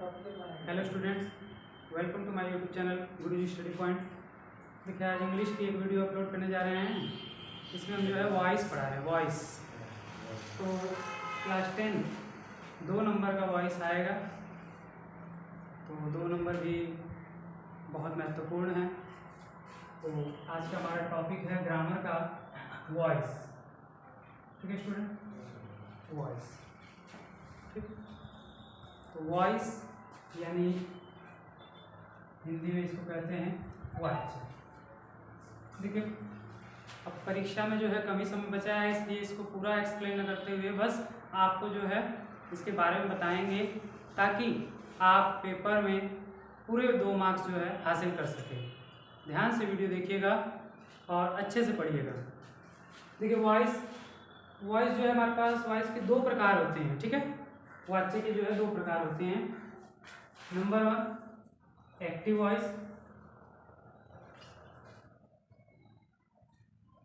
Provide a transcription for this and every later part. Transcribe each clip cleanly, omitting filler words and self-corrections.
Hello students, welcome to my YouTube channel Guruji study point. देखिए आज English की एक वीडियो अपलोड करने जा रहे हैं। इसमें हम जो है वॉइस पढ़ा रहे हैं। वॉइस तो क्लास 10 2 नंबर का वॉइस आएगा, तो 2 नंबर भी बहुत महत्वपूर्ण है। तो आज का हमारा टॉपिक है ग्रामर का वॉइस। ठीक है स्टूडेंट, वॉइस। ठीक, तो वॉइस यानी हिंदी में इसको कहते हैं वाच्य। देखिए अब परीक्षा में जो है कम ही समय बचा है, इसलिए इसको पूरा एक्सप्लेन न करते हुए बस आपको जो है इसके बारे में बताएंगे, ताकि आप पेपर में पूरे 2 मार्क्स जो है हासिल कर सकें। ध्यान से वीडियो देखिएगा और अच्छे से पढ़िएगा। देखिए वॉइस जो है हमारे पास वॉइस के 2 प्रकार होते हैं। ठीक है, वाच्य के जो है 2 प्रकार होते हैं। नंबर 1 एक्टिव वॉइस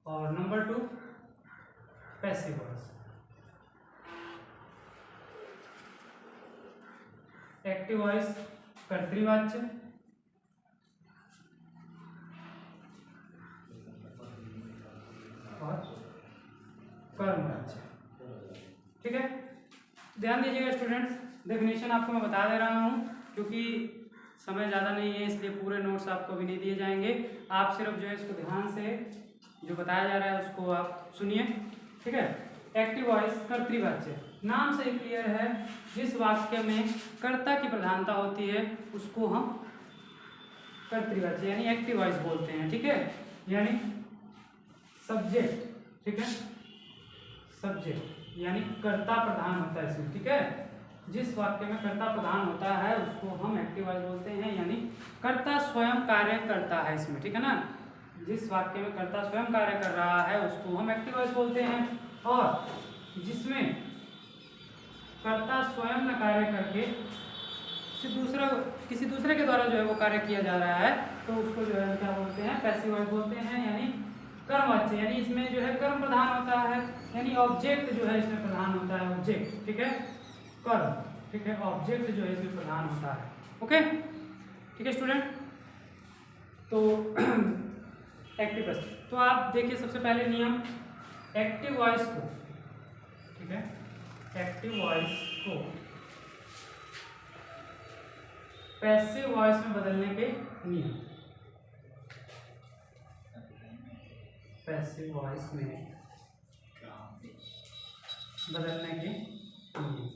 और number 2 passive voice. Active voice कर्तृवाच्य और कर्मवाच्य। ठीक है, ध्यान दीजिएगा स्टूडेंट्स। डेफिनेशन आपको मैं बता दे रहा हूँ, क्योंकि समय ज़्यादा नहीं है, इसलिए पूरे नोट्स आपको भी नहीं दिए जाएंगे। आप सिर्फ जो है इसको ध्यान से जो बताया जा रहा है उसको आप सुनिए। ठीक है, एक्टिव वॉइस कर्तृवाच्य, नाम से क्लियर है, जिस वाक्य में कर्ता की प्रधानता होती है उसको हम कर्तृवाच्य यानी एक्टिव वॉइस बोलते हैं। ठीक है, यानी सब्जेक्ट। ठीक है, सब्जेक्ट यानी कर्ता प्रधान होता है इसमें। ठीक है, जिस वाक्य में कर्ता प्रधान होता है उसको हम एक्टिव वॉइस बोलते हैं, यानी कर्ता स्वयं कार्य करता है इसमें। ठीक है ना, जिस वाक्य में कर्ता स्वयं कार्य कर रहा है उसको हम एक्टिव वॉइस बोलते हैं, और जिसमें कर्ता स्वयं न कार्य करके किसी दूसरे के द्वारा जो है वो कार्य किया जा रहा है, तो उसको जो है क्या बोलते हैं, पैसिव वॉइस बोलते हैं, यानी कर्मवाच्य। यानी इसमें जो है कर्म प्रधान होता है, यानी ऑब्जेक्ट जो है इसमें प्रधान होता है, ऑब्जेक्ट। ठीक है, कर्म। ठीक है, ऑब्जेक्ट जो है इसमें प्रधान होता है। ओके, ठीक है स्टूडेंट। तो एक्टिव वॉइस, तो आप देखिए सबसे पहले नियम, एक्टिव वॉइस को, ठीक है, एक्टिव वॉइस को पैसिव वॉइस में बदलने के नियम। पैसिव वॉइस में बदलने के नियम।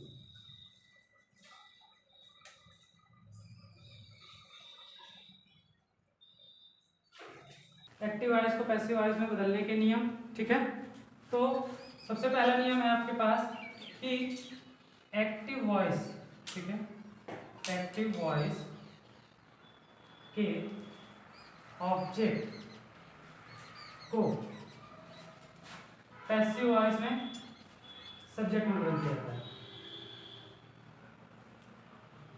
एक्टिव वॉइस को पैसिव वॉइस में बदलने के नियम। ठीक है, तो सबसे पहला नियम है आपके पास कि एक्टिव वॉइस, ठीक है, एक्टिव वॉइस के ऑब्जेक्ट को पैसिव वॉइस में सब्जेक्ट में बदल दिया जाता है।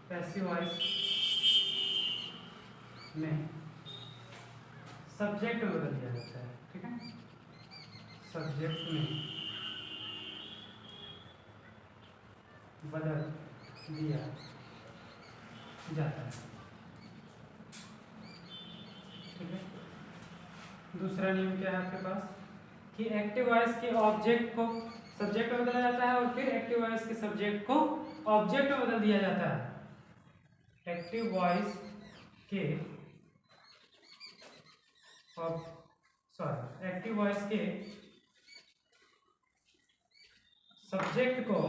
पैसिव वॉइस में सब्जेक्ट में बदल दिया जाता है। ठीक है, सब्जेक्ट में बदल दिया जाता है। ठीक है, दूसरा नियम क्या है आपके पास कि एक्टिव वॉइस के ऑब्जेक्ट को सब्जेक्ट में बदला जाता है, और फिर एक्टिव वॉइस के सब्जेक्ट को ऑब्जेक्ट में बदल दिया जाता है। एक्टिव वॉइस के एक्टिव वॉइस के सब्जेक्ट को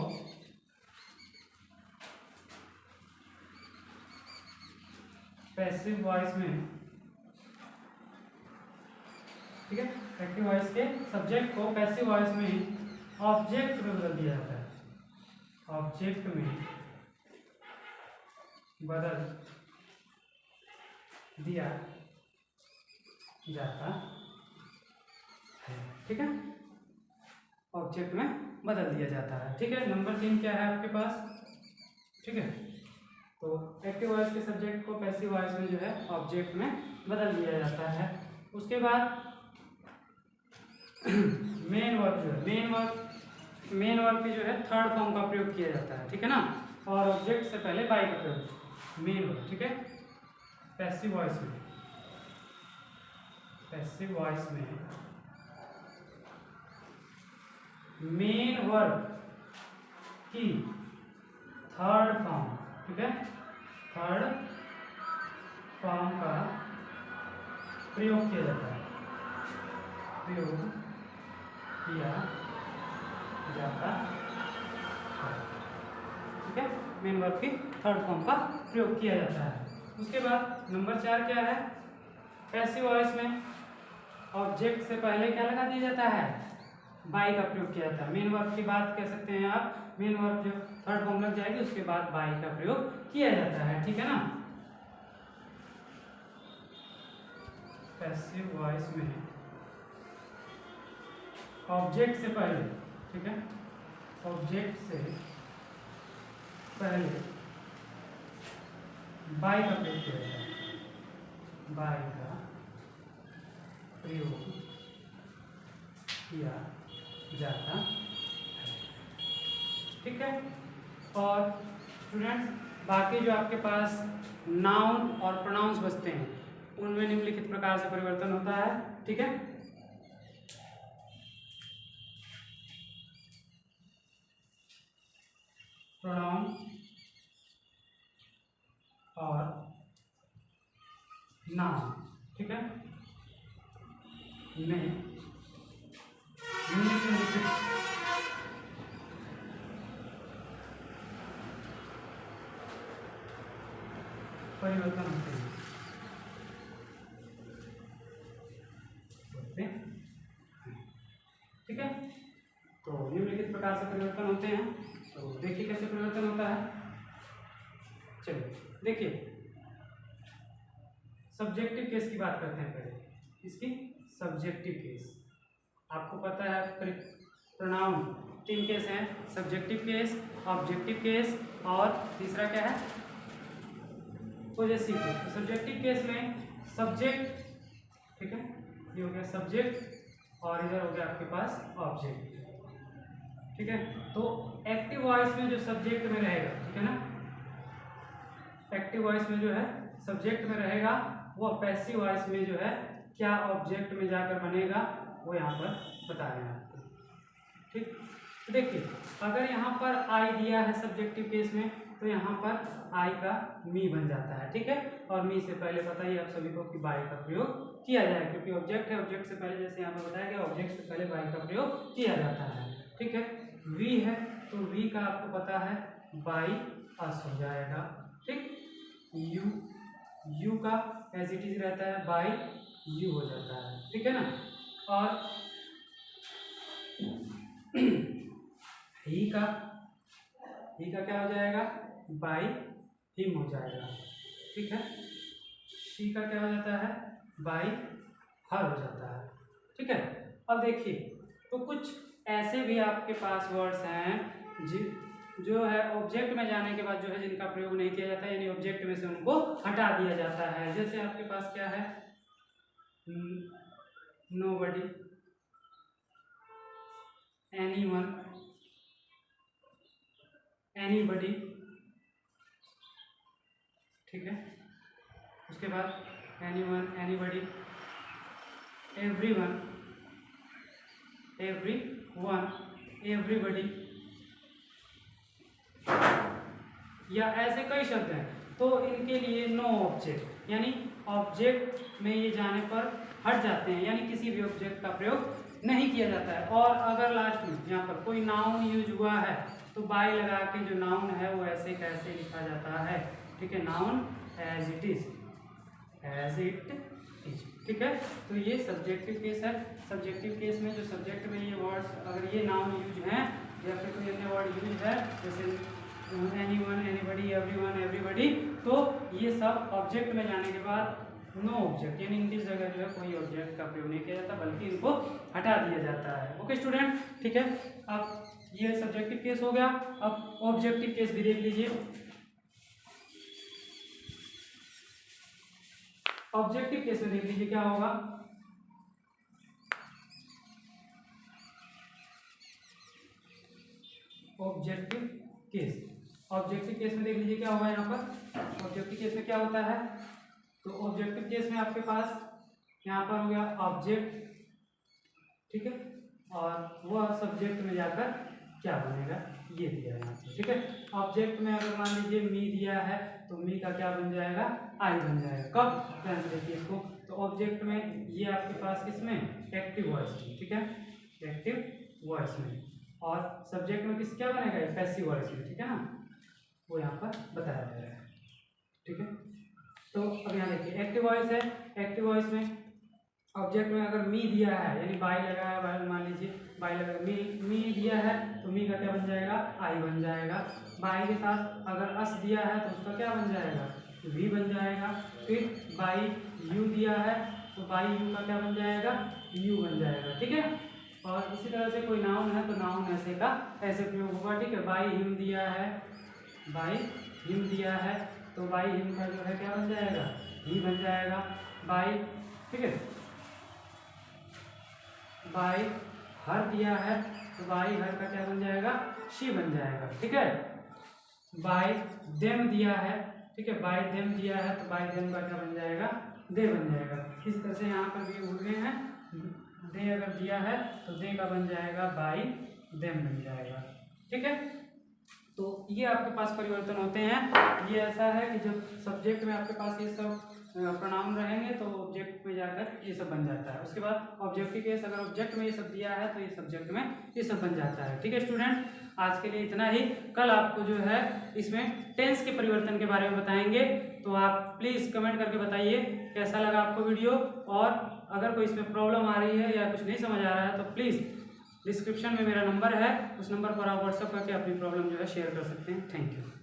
पैसिव वॉइस में, ठीक है, एक्टिव वॉइस के सब्जेक्ट को पैसिव वॉइस में ऑब्जेक्ट में बदल दिया जाता है। ऑब्जेक्ट में बदल दिया जाता है। ठीक है, ऑब्जेक्ट में बदल दिया जाता है। ठीक है, नंबर 3 क्या है आपके पास। ठीक है, तो एक्टिव वॉइस के सब्जेक्ट को पैसिव वॉइस में जो है ऑब्जेक्ट में बदल दिया जाता है। उसके बाद मेन वर्ब जो है, मेन वर्ब की जो है थर्ड फॉर्म का प्रयोग किया जाता है। ठीक है ना, और ऑब्जेक्ट से पहले बाई का प्रयोग। मेन वर्ब, ठीक है। पैसिव वॉइस में, पैसिव वॉइस में मेन वर्ब की थर्ड फॉर्म, ठीक है, थर्ड फॉर्म का प्रयोग किया जाता है, प्रयोग किया जाता है, ठीक है। मेन वर्ब की थर्ड फॉर्म का प्रयोग किया जाता है। उसके बाद नंबर 4 क्या है, पैसिव वॉइस में ऑब्जेक्ट से पहले क्या लगा दिया जाता है, बाई का प्रयोग किया जाता है। मेन वर्ब की बात कह सकते हैं आप, मेन वर्ब जो थर्ड फॉर्म लग जाएगी उसके बाद बाई का प्रयोग किया जाता है, ठीक है ना। पैसिव वॉइस में ऑब्जेक्ट से पहले, ठीक है, ऑब्जेक्ट से पहले बाई का प्रयोग किया जाता है, बाई का प्रयोग किया जाता है, ठीक है। और स्टूडेंट्स बाकी जो आपके पास नाउन और प्रोनाउंस बचते हैं उनमें निम्नलिखित प्रकार से परिवर्तन होता है, ठीक है। प्रोनाउन और नाउन, ठीक है, में निम्नलिखित परिवर्तन होते हैं, ठीक है। तो निम्नलिखित प्रकार से परिवर्तन होते हैं, तो देखिए कैसे परिवर्तन होता है। चलिए देखिए, सब्जेक्टिव केस की बात करते हैं पहले, इसकी सब्जेक्टिव केस। आपको पता है प्रोनाउन 3 केस हैं, सब्जेक्टिव केस, ऑब्जेक्टिव केस और तीसरा क्या है, पॉजेसिव केस। तो सब्जेक्टिव केस में सब्जेक्ट, ठीक है, ये हो गया सब्जेक्ट और इधर हो गया आपके पास ऑब्जेक्ट, ठीक है। तो एक्टिव वॉइस में जो सब्जेक्ट में रहेगा, ठीक है ना, एक्टिव वॉइस में जो है सब्जेक्ट में रहेगा, वो पैसिव वॉइस में जो है क्या ऑब्जेक्ट में जाकर बनेगा वो यहाँ पर बता रहे हैं आपको, ठीक। तो देखिए अगर यहाँ पर आई दिया है सब्जेक्टिव केस में तो यहाँ पर आई का मी बन जाता है, ठीक है। और मी से पहले पता ही आप सभी को कि बाई का प्रयोग किया जाए, क्योंकि ऑब्जेक्ट है, ऑब्जेक्ट से पहले जैसे यहाँ पर बताया गया ऑब्जेक्ट से पहले बाई का प्रयोग किया जाता है, ठीक है। वी है तो वी का आपको पता है बाई अस हो जाएगा, ठीक। यू का एज इट इज रहता है बाई यू हो जाता है, ठीक है ना। और ही का क्या हो जाएगा, बाई हिम हो जाएगा, ठीक है। शी का क्या हो जाता है, बाई हर हो जाता है, ठीक है। अब देखिए तो कुछ ऐसे भी आपके पास वर्ड्स हैं जो है ऑब्जेक्ट में जाने के बाद जो है जिनका प्रयोग नहीं किया जाता है, यानी ऑब्जेक्ट में से उनको हटा दिया जाता है। जैसे आपके पास क्या है, नोबडी, एनीवन, एनीबडी, ठीक है। उसके बाद anyone, anybody, everyone, everyone, everybody, या ऐसे कई शब्द हैं। तो इनके लिए नो ऑब्जेक्ट, यानी ऑब्जेक्ट में ये जाने पर हट जाते हैं, यानी किसी भी ऑब्जेक्ट का प्रयोग नहीं किया जाता है। और अगर लास्ट में यहाँ पर कोई नाउन यूज हुआ है तो बाई लगा के जो नाउन है वो ऐसे कैसे लिखा जाता है, ठीक है, noun as it is, as it is, ठीक है। तो ये सब्जेक्टिव केस है। सब्जेक्टिव केस में जो सब्जेक्ट में ये वर्ड्स अगर ये नाउन यूज हैं या फिर कोई अन्य वर्ड यूज है जैसे एनीवन, एनीबडी, एवरीवन, एवरीबडी, तो ये सब ऑब्जेक्ट में जाने के बाद नो ऑब्जेक्ट, यानी इनकी जगह जो है कोई ऑब्जेक्ट का प्रयोग नहीं किया जाता बल्कि इनको हटा दिया जाता है। ओके स्टूडेंट, ठीक है। अब ये सब्जेक्टिव केस हो गया, अब ऑब्जेक्टिव केस भी देख लीजिए। ऑब्जेक्टिव केस में देख लीजिए क्या होगा, ऑब्जेक्टिव केस, ऑब्जेक्टिव केस में देख लीजिए क्या होगा यहाँ पर, ऑब्जेक्टिव केस में क्या होता है, तो ऑब्जेक्टिव केस में आपके पास यहाँ पर हो गया ऑब्जेक्ट, ठीक है, और वह सब्जेक्ट में जाकर क्या बनेगा ये दिया है, ठीक है। ऑब्जेक्ट में अगर मान लीजिए मी दिया है तो मी का क्या बन जाएगा, आई बन जाएगा। कब, ध्यान से देखिए इसको, तो ऑब्जेक्ट में ये आपके पास किसमें, एक्टिव वॉइस में, ठीक है, एक्टिव वॉइस में, और सब्जेक्ट में किस क्या बनेगा, पैसिव वॉइस में, ठीक है ना, वो यहाँ पर बताया गया है, ठीक है। तो अब यहाँ देखिए एक्टिव वॉइस है, एक्टिव वॉइस में ऑब्जेक्ट में अगर मी दिया है यानी बाई लगा है, मान लीजिए बाई लगा, मी दिया है तो मी का क्या बन जाएगा, आई बन जाएगा। बाई के साथ अगर अस दिया है तो उसका क्या बन जाएगा, वी बन जाएगा। फिर बाई यू दिया है तो बाई यू का क्या बन जाएगा, यू बन जाएगा, ठीक है। और इसी तरह से कोई नाउन है तो नाउन ऐसे का ऐसे प्रयोग होगा, ठीक है। बाई हिम दिया है, बाई हिम दिया है तो बाई हिम का जो है क्या बन जाएगा, ही बन जाएगा। बाई, ठीक है, बाई हर दिया है तो बाई हर का क्या बन जाएगा, शी बन जाएगा, ठीक है। बाई देम दिया है, ठीक है, बाई देम दिया है तो बाई देम का क्या बन जाएगा, दे बन जाएगा। इस तरह से यहाँ पर भी भूल गए हैं, दे अगर दिया है तो दे का बन जाएगा बाई देम बन जाएगा, ठीक है। तो ये आपके पास परिवर्तन होते हैं। ये ऐसा है कि जब सब्जेक्ट में आपके पास ये सब प्रोनाउन रहेंगे तो ऑब्जेक्ट में जाकर ये सब बन जाता है। उसके बाद ऑब्जेक्टिव केस अगर ऑब्जेक्ट में ये सब दिया है तो ये सब्जेक्ट में ये सब बन जाता है, ठीक है स्टूडेंट। आज के लिए इतना ही। कल आपको जो है इसमें टेंस के परिवर्तन के बारे में बताएंगे, तो आप प्लीज़ कमेंट करके बताइए कैसा लगा आपको वीडियो, और अगर कोई इसमें प्रॉब्लम आ रही है या कुछ नहीं समझ आ रहा है तो प्लीज़ डिस्क्रिप्शन में मेरा नंबर है, उस नंबर पर आप व्हाट्सएप करके अपनी प्रॉब्लम जो है शेयर कर सकते हैं। Thank you.